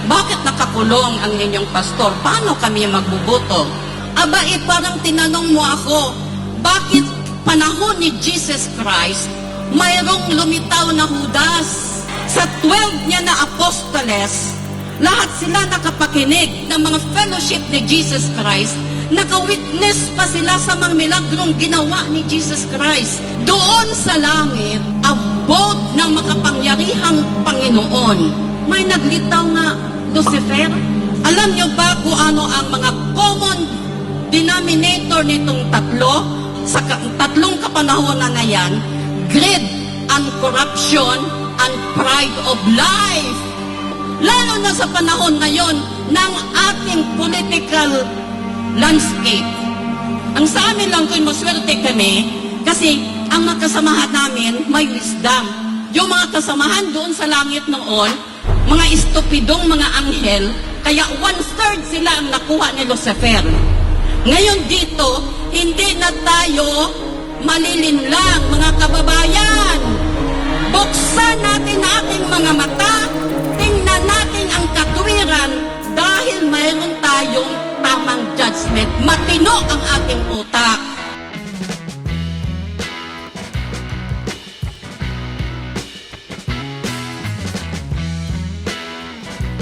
bakit nakakulong ang inyong pastor? Paano kami magbubuto? Aba, parang tinanong mo ako, bakit panahon ni Jesus Christ, mayroong lumitaw na Judas? Sa 12 niya na apostoles, lahat sila nakapakinig ng mga fellowship ni Jesus Christ, naka-witness pa sila sa mga milagrong ginawa ni Jesus Christ. Doon sa langit, abot ng makapangyarihang Panginoon, may naglitaw na Lucifer. Alam niyo ba kung ano ang mga common denominator nitong tatlo? Sa tatlong kapanahonan na yan, greed and corruption and pride of life. Lalo na sa panahon ngayon ng ating political landscape. Ang sa amin lang kung maswerte kami, kasi ang makasamahan namin may wisdom. Yung mga kasamahan doon sa langit noon, mga estupidong mga anghel, kaya 1/3 sila ang nakuha ni Lucifer. Ngayon dito, hindi na tayo malilinlang, mga kababayan. Buksan natin ating mga mata